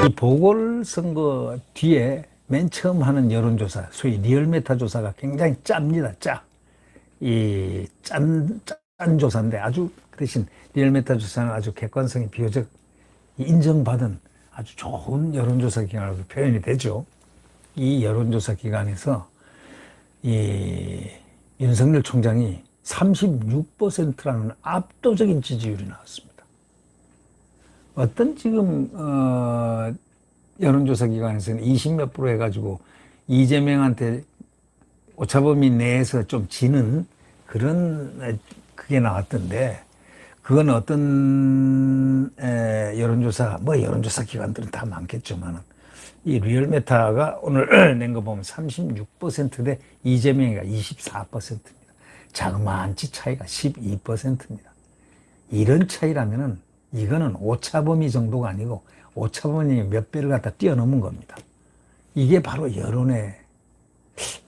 이 보궐선거 뒤에 맨 처음 하는 여론조사, 소위 리얼메타 조사가 굉장히 짭니다. 짜. 짠 조사인데 아주 그 대신 리얼메타 조사는 아주 객관성이 비교적 인정받은 아주 좋은 여론조사 기관으로 표현이 되죠. 이 여론조사 기관에서 이 윤석열 총장이 36%라는 압도적인 지지율이 나왔습니다. 어떤 지금 여론조사 기관에서는 20몇 프로 해가지고 이재명한테 오차범위 내에서 좀 지는 그런 그게 나왔던데, 그건 어떤 여론조사, 뭐 여론조사 기관들은 다 많겠지만은 이 리얼메타가 오늘 낸 거 보면 36%대 이재명이가 24%입니다. 자그마한치 차이가 12%입니다. 이런 차이라면은 이거는 오차범위 정도가 아니고 오차범위 몇 배를 갖다 뛰어넘은 겁니다. 이게 바로 여론의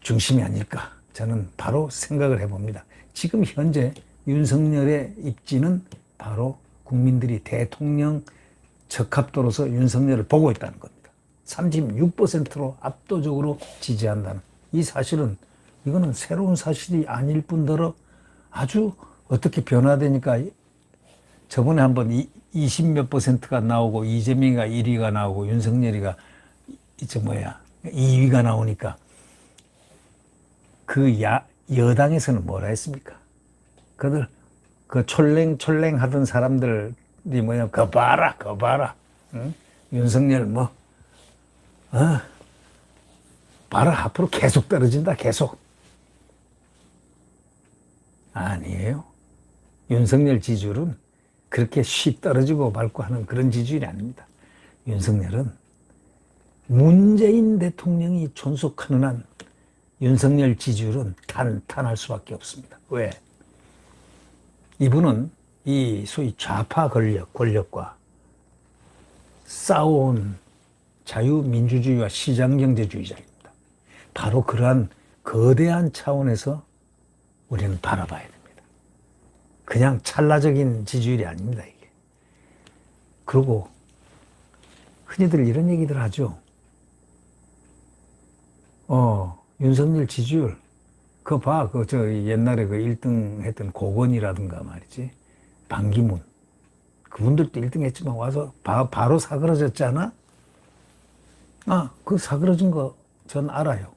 중심이 아닐까, 저는 바로 생각을 해봅니다. 지금 현재 윤석열의 입지는 바로 국민들이 대통령 적합도로서 윤석열을 보고 있다는 겁니다. 36%로 압도적으로 지지한다는 이 사실은, 이거는 새로운 사실이 아닐 뿐더러 아주 어떻게 변화되니까, 저번에 한번 20몇 %가 나오고 이재명이가 1위가 나오고 윤석열이가 2위가 나오니까 그 여당에서는 뭐라 했습니까? 그들 그 촐랭촐랭 하던 사람들이 거 봐라. 응? 윤석열 봐라, 앞으로 계속 떨어진다, 계속. 아니에요. 윤석열 지지율은 그렇게 쉽 떨어지고 말고 하는 그런 지지율이 아닙니다. 윤석열은 문재인 대통령이 존속하는 한 윤석열 지지율은 탄탄할 수밖에 없습니다. 왜? 이분은 이 소위 좌파 권력과 싸워온 자유민주주의와 시장경제주의자입니다. 바로 그러한 거대한 차원에서 우리는 바라봐야 됩니다. 그냥 찰나적인 지지율이 아닙니다, 이게. 그리고 흔히들 이런 얘기들 하죠. 윤석열 지지율, 옛날에 그 1등 했던 고건이라든가 말이지, 반기문. 그분들도 1등 했지만 와서 바로 사그러졌잖아? 그 사그러진 거 전 알아요.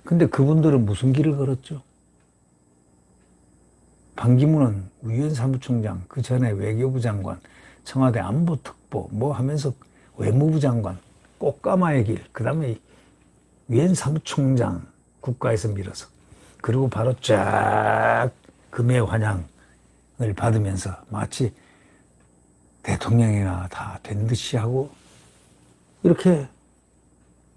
근데 그분들은 무슨 길을 걸었죠? 반기문은 위원 사무총장, 그 전에 외교부 장관, 청와대 안보특보, 하면서 외무부 장관, 꽃가마의 길, 그 다음에 위원 사무총장 국가에서 밀어서, 그리고 바로 쫙 금의 환영을 받으면서 마치 대통령이나 다 된 듯이 하고 이렇게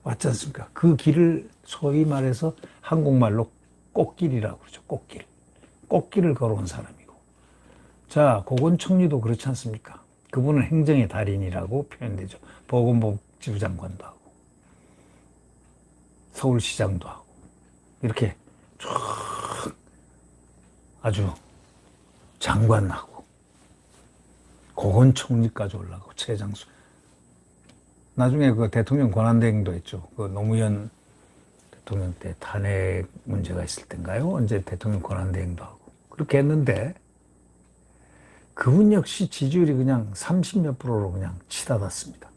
왔지 않습니까? 그 길을 소위 말해서 한국말로 꽃길이라고 그러죠. 꽃길을 걸어온 사람이고. 자, 고건총리도 그렇지 않습니까? 그분은 행정의 달인이라고 표현되죠. 보건복지부 장관도 하고 서울시장도 하고 이렇게 쭉 아주 장관하고 고건총리까지 올라가고 최장수. 나중에 그 대통령 권한대행도 했죠. 그 노무현 대통령 때 탄핵 문제가 있을 때인가요? 언제 대통령 권한대행도 하고 그렇게 했는데, 그분 역시 지지율이 그냥 30몇 %로 그냥 치닫았습니다.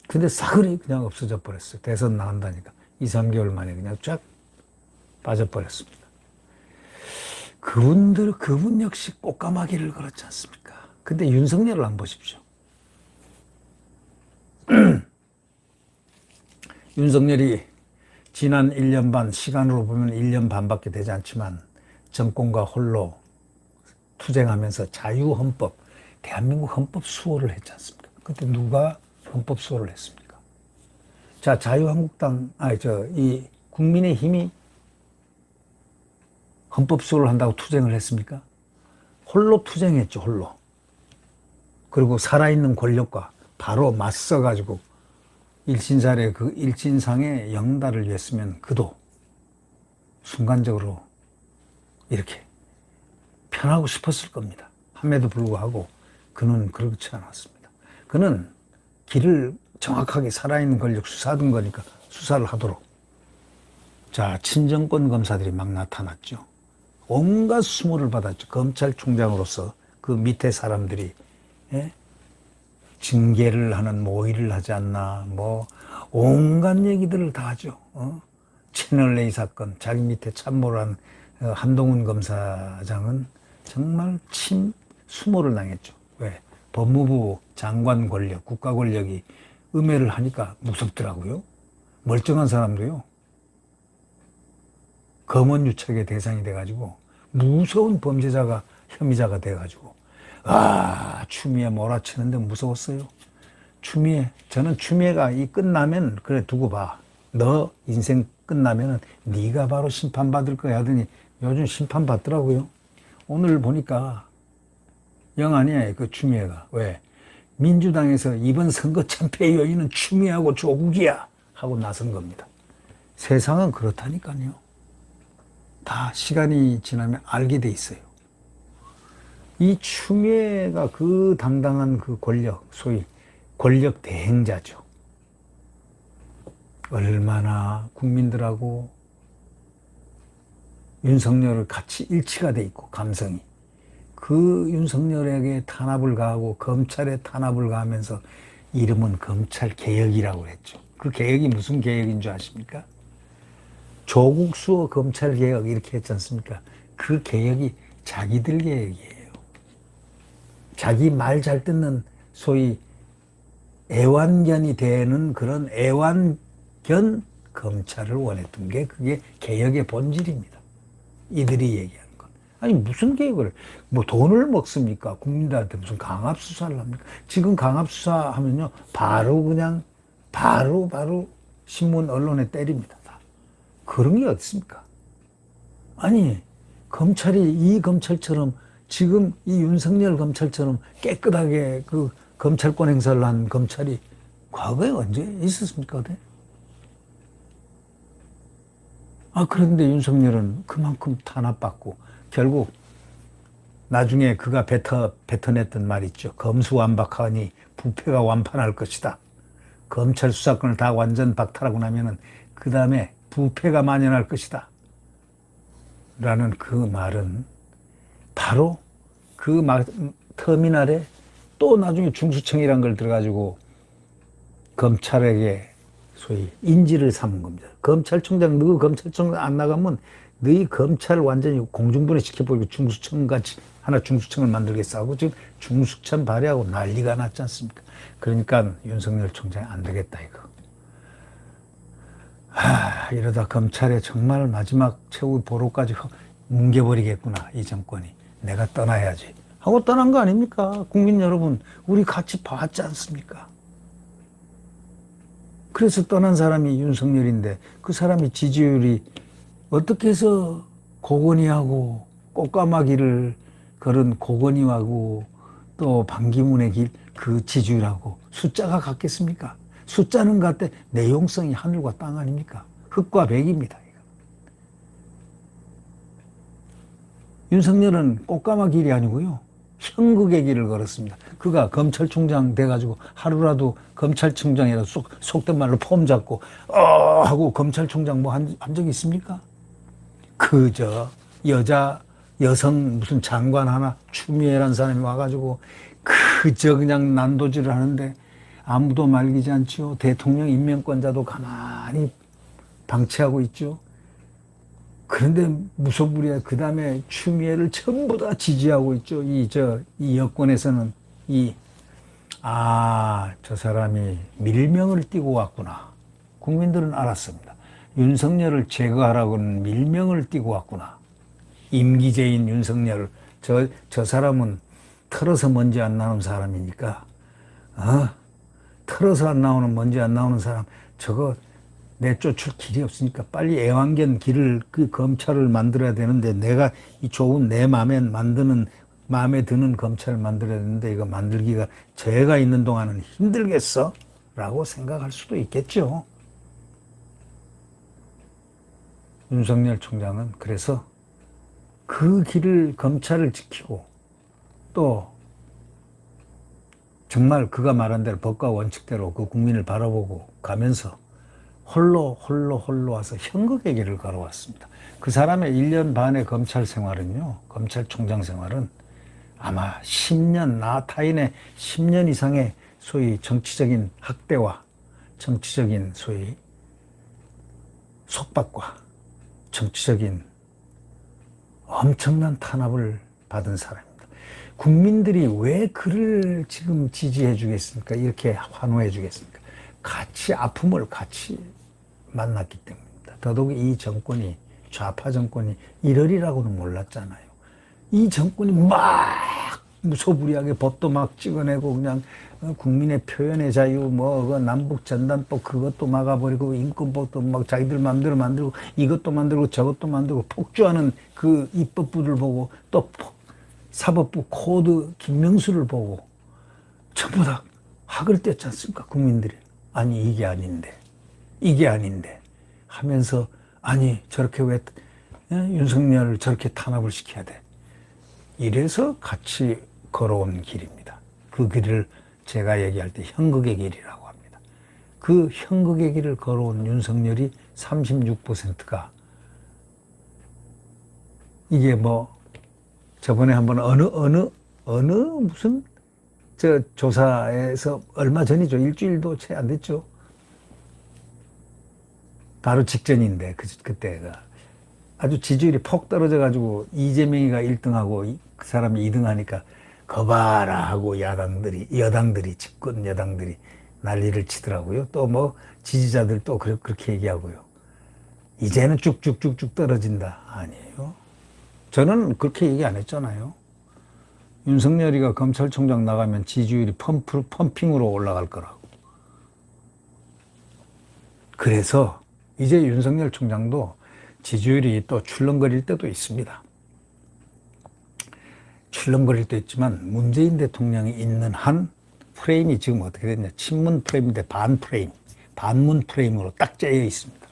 근데 사그리 그냥 없어져 버렸어요. 대선 나간다니까 2, 3개월 만에 그냥 쫙 빠져버렸습니다. 그분 역시 꽃가마기를 걸었지 않습니까? 근데 윤석열을 안 보십시오. 윤석열이 지난 1년 반, 시간으로 보면 1년 반밖에 되지 않지만 정권과 홀로 투쟁하면서 자유헌법, 대한민국 헌법 수호를 했지 않습니까? 그때 누가 헌법 수호를 했습니까? 자, 자유한국당, 이 국민의힘이 헌법 수호를 한다고 투쟁을 했습니까? 홀로 투쟁했죠, 홀로. 그리고 살아있는 권력과 바로 맞서가지고 일신살에 그 일진상의 영달을 위했으면 그도 순간적으로 이렇게 편하고 싶었을 겁니다. 함에도 불구하고 그는 그렇지 않았습니다. 그는 길을 정확하게 살아있는 권력 수사하던 거니까 수사를 하도록. 자, 친정권 검사들이 막 나타났죠. 온갖 수모를 받았죠. 검찰총장으로서 그 밑에 사람들이, 예? 징계를 하는 모의를 하지 않나, 뭐 온갖 얘기들을 다 하죠. 채널A 사건, 자기 밑에 참모를 한 한동훈 검사장은 정말 수모를 당했죠. 왜? 법무부 장관 권력, 국가 권력이 음해를 하니까 무섭더라고요. 멀쩡한 사람도요. 검언 유착의 대상이 돼가지고 무서운 범죄자가 혐의자가 돼가지고 추미애 몰아치는데 무서웠어요. 저는 추미애가 이 끝나면 그래 두고 봐. 너 인생 끝나면은 네가 바로 심판받을 거야 하더니 요즘 심판받더라고요. 오늘 보니까 영 아니야 그 추미애가. 왜? 민주당에서 이번 선거 참패 요인은 추미애하고 조국이야 하고 나선 겁니다. 세상은 그렇다니까요. 다 시간이 지나면 알게 돼 있어요. 이 추미애가 그 당당한 그 권력, 소위 권력 대행자죠. 얼마나 국민들하고 윤석열을 같이 일치가 돼 있고 감성이. 그 윤석열에게 탄압을 가하고 검찰에 탄압을 가하면서 이름은 검찰개혁이라고 했죠. 그 개혁이 무슨 개혁인 줄 아십니까? 조국 수호 검찰개혁 이렇게 했지 않습니까? 그 개혁이 자기들 개혁이에요. 자기 말 잘 듣는 소위 애완견이 되는 그런 애완견 검찰을 원했던 게 그게 개혁의 본질입니다. 이들이 얘기하는 건. 아니 무슨 개혁을 뭐 돈을 먹습니까? 국민들한테 무슨 강압수사를 합니까? 지금 강압수사 하면요 바로 그냥 바로 신문 언론에 때립니다. 다. 그런 게 어디 있습니까? 아니 검찰이 이 검찰처럼 지금 이 윤석열 검찰처럼 깨끗하게 그 검찰권 행사를 한 검찰이 과거에 언제 있었습니까? 그런데 윤석열은 그만큼 탄압받고 결국 나중에 그가 뱉어냈던 말 있죠. 검수완박하니 부패가 완판할 것이다. 검찰 수사권을 다 완전 박탈하고 나면은 그 다음에 부패가 만연할 것이다. 라는 그 말은 바로 그 터미널에 또 나중에 중수청이란 걸 들어가지고 검찰에게 소위 인지를 삼은 겁니다. 검찰총장, 너 검찰총장 안 나가면 너희 검찰 완전히 공중분해 시켜버리고 중수청같이 하나 중수청을 만들겠어 하고 지금 중수청 발의하고 난리가 났지 않습니까? 그러니까 윤석열 총장이 안 되겠다 이거. 이러다 검찰의 정말 마지막 최후 보루까지 뭉개버리겠구나 이 정권이. 내가 떠나야지 하고 떠난 거 아닙니까? 국민 여러분 우리 같이 봤지 않습니까? 그래서 떠난 사람이 윤석열인데 그 사람이 지지율이 어떻게 해서 고건희하고 꽃가마길을 걸은 고건희하고 또 반기문의 길 그 지지율하고 숫자가 같겠습니까? 숫자는 같대 내용성이 하늘과 땅 아닙니까? 흙과 백입니다. 윤석열은 꽃가마 길이 아니고요. 형극의 길을 걸었습니다. 그가 검찰총장 돼가지고 하루라도 검찰총장이라 속된 말로 폼 잡고 하고 검찰총장 뭐 한 적이 있습니까? 그저 여성 무슨 장관 하나 추미애라는 사람이 와가지고 그저 그냥 난도질을 하는데 아무도 말리지 않죠. 대통령 임명권자도 가만히 방치하고 있죠. 그런데 무소불위야. 그 다음에 추미애를 전부 다 지지하고 있죠. 이 여권에서는 저 사람이 밀명을 띄고 왔구나. 국민들은 알았습니다. 윤석열을 제거하라고는 밀명을 띄고 왔구나. 임기제인 윤석열. 저 사람은 털어서 먼지 안 나오는 사람이니까, 털어서 안 나오는 먼지 안 나오는 사람, 저거 내쫓을 길이 없으니까 빨리 애완견 길을 그 검찰을 만들어야 되는데 내가 이 좋은 내 마음에 드는 검찰을 만들어야 되는데 이거 만들기가 제가 있는 동안은 힘들겠어? 라고 생각할 수도 있겠죠. 윤석열 총장은 그래서 그 길을 검찰을 지키고 또 정말 그가 말한 대로 법과 원칙대로 그 국민을 바라보고 가면서 홀로 와서 현극의 길을 걸어왔습니다. 그 사람의 1년 반의 검찰 생활은요, 검찰총장 생활은 아마 10년, 나 타인의 10년 이상의 소위 정치적인 학대와 정치적인 소위 속박과 정치적인 엄청난 탄압을 받은 사람입니다. 국민들이 왜 그를 지금 지지해 주겠습니까? 이렇게 환호해 주겠습니까? 같이 아픔을 같이 만났기 때문입니다. 더더욱이 이 정권이, 좌파 정권이 이러리라고는 몰랐잖아요. 이 정권이 막 무소불위하게 법도 막 찍어내고 그냥 국민의 표현의 자유, 그 남북 전단법 그것도 막아버리고 인권법도 막 자기들 마음대로 만들고 이것도 만들고 저것도 만들고 폭주하는 그 입법부를 보고 또 사법부 코드 김명수를 보고 전부 다 학을 뗐지 않습니까? 국민들이. 아니 이게 아닌데 하면서 아니 저렇게 왜 윤석열을 저렇게 탄압을 시켜야 돼. 이래서 같이 걸어온 길입니다. 그 길을 제가 얘기할 때 현극의 길이라고 합니다. 그 현극의 길을 걸어온 윤석열이 36%가 이게 저번에 한번 어느 무슨 조사에서 얼마 전이죠. 일주일도 채 안 됐죠. 바로 직전인데 그때가 아주 지지율이 폭 떨어져가지고 이재명이가 1등하고 그 사람이 2등하니까 거봐라 하고 여당들이 집권 여당들이 난리를 치더라고요. 또 지지자들 또 그렇게 얘기하고요. 이제는 쭉쭉쭉쭉 떨어진다. 아니에요. 저는 그렇게 얘기 안 했잖아요. 윤석열이가 검찰총장 나가면 지지율이 펌핑으로 올라갈 거라고. 그래서 이제 윤석열 총장도 지지율이 또 출렁거릴 때도 있습니다. 출렁거릴 때 있지만 문재인 대통령이 있는 한 프레임이 지금 어떻게 됐냐. 친문 프레임인데 반문 프레임으로 딱 짜여 있습니다.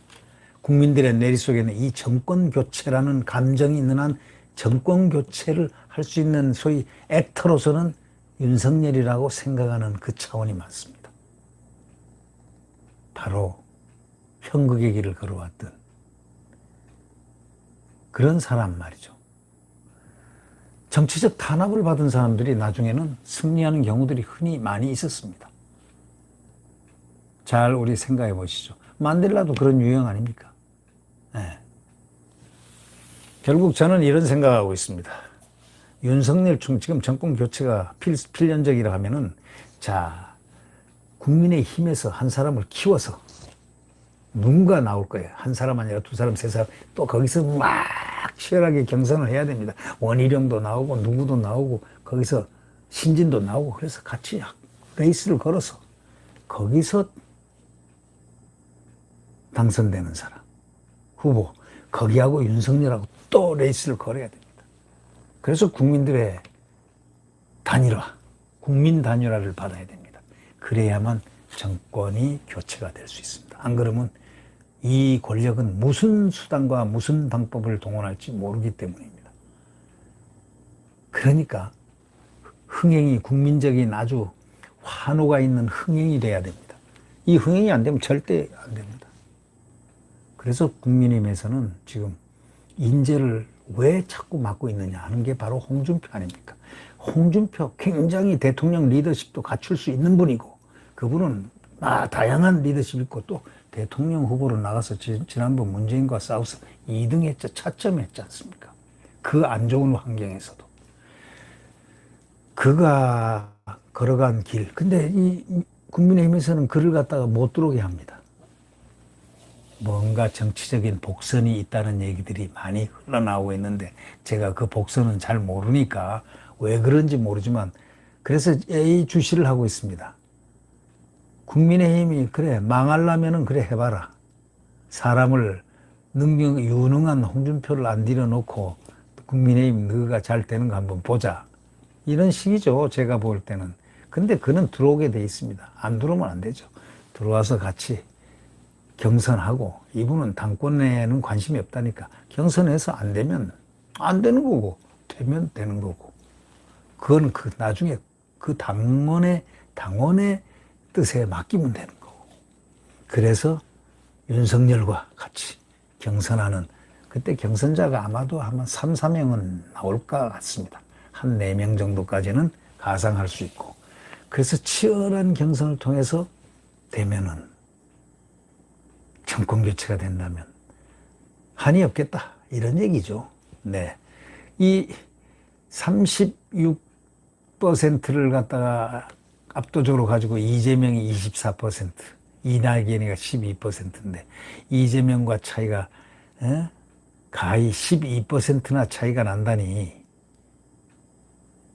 국민들의 내리 속에는 이 정권 교체라는 감정이 있는 한 정권 교체를 할 수 있는 소위 액터로서는 윤석열이라고 생각하는 그 차원이 많습니다. 바로 현극의 길을 걸어왔던 그런 사람 말이죠. 정치적 탄압을 받은 사람들이 나중에는 승리하는 경우들이 흔히 많이 있었습니다. 잘 우리 생각해 보시죠. 만델라도 그런 유형 아닙니까? 네. 결국 저는 이런 생각하고 있습니다. 윤석열 지금 정권 교체가 필연적이라 하면은 자, 국민의 힘에서 한 사람을 키워서 누군가 나올 거예요. 한 사람 아니라 두 사람, 세 사람. 또 거기서 막 치열하게 경선을 해야 됩니다. 원희룡도 나오고 누구도 나오고 거기서 신진도 나오고 그래서 같이 레이스를 걸어서 거기서 당선되는 사람, 후보. 거기하고 윤석열하고 또 레이스를 걸어야 됩니다. 그래서 국민들의 단일화, 국민 단일화를 받아야 됩니다. 그래야만 정권이 교체가 될 수 있습니다. 안 그러면 이 권력은 무슨 수단과 무슨 방법을 동원할지 모르기 때문입니다. 그러니까 흥행이 국민적인 아주 환호가 있는 흥행이 돼야 됩니다. 이 흥행이 안 되면 절대 안 됩니다. 그래서 국민의힘에서는 지금 인재를 왜 자꾸 맡고 있느냐 하는 게 바로 홍준표 아닙니까? 홍준표 굉장히 대통령 리더십도 갖출 수 있는 분이고 그분은 다양한 리더십이 있고 또 대통령 후보로 나가서 지난번 문재인과 싸워서 2등 했죠. 차점했지 않습니까? 그 안 좋은 환경에서도. 그가 걸어간 길. 근데 이 국민의힘에서는 그를 갖다가 못 들어오게 합니다. 뭔가 정치적인 복선이 있다는 얘기들이 많이 흘러나오고 있는데 제가 그 복선은 잘 모르니까 왜 그런지 모르지만 그래서 이 주시를 하고 있습니다. 국민의힘이 그래 망하려면은 그래 해봐라. 사람을 유능한 홍준표를 안 들여놓고 국민의힘 너가 잘 되는 거 한번 보자. 이런 식이죠. 제가 볼 때는. 근데 그는 들어오게 돼 있습니다. 안 들어오면 안 되죠. 들어와서 같이 경선하고 이분은 당권에는 관심이 없다니까 경선해서 안 되면 안 되는 거고 되면 되는 거고 그건 나중에 그 당원의 뜻에 맡기면 되는 거고. 그래서 윤석열과 같이 경선하는, 그때 경선자가 아마도 한 3, 4명은 나올 것 같습니다. 한 4명 정도까지는 가상할 수 있고. 그래서 치열한 경선을 통해서 되면은, 정권 교체가 된다면 한이 없겠다, 이런 얘기죠. 네. 이 36%를 갖다가 압도적으로 가지고 이재명이 24%, 이낙연이가 12%인데 이재명과 차이가 가히 12%나 차이가 난다니,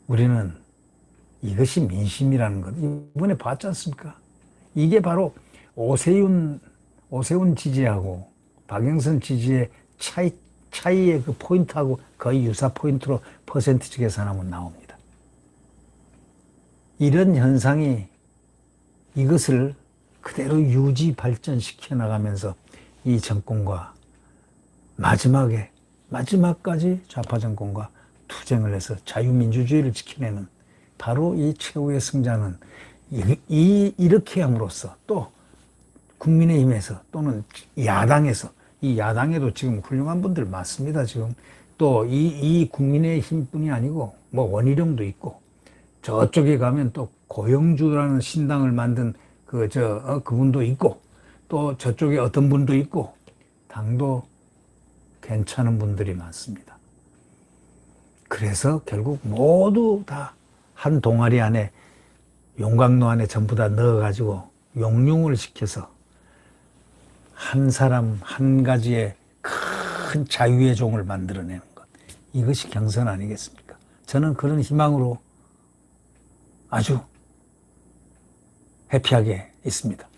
우리는 이것이 민심이라는 것 이번에 봤지 않습니까? 이게 바로 오세훈 지지하고 박영선 지지의 차이의 그 포인트하고 거의 유사 포인트로 퍼센티지 계산하면 나옵니다. 이런 현상이, 이것을 그대로 유지 발전시켜 나가면서 이 정권과 마지막까지 좌파 정권과 투쟁을 해서 자유민주주의를 지켜내는, 바로 이 최후의 승자는 이렇게 함으로써, 또 국민의힘에서 또는 야당에서, 이 야당에도 지금 훌륭한 분들 많습니다. 지금 또 이 국민의힘뿐이 아니고 뭐 원희룡도 있고, 저쪽에 가면 또 고영주라는 신당을 만든 그분도 있고, 또 저쪽에 어떤 분도 있고, 당도 괜찮은 분들이 많습니다. 그래서 결국 모두 다 한 동아리 안에, 용광로 안에 전부 다 넣어가지고 용융을 시켜서 한 사람 한 가지의 큰 자유의 종을 만들어내는 것, 이것이 경선 아니겠습니까? 저는 그런 희망으로 아주 해피하게 있습니다.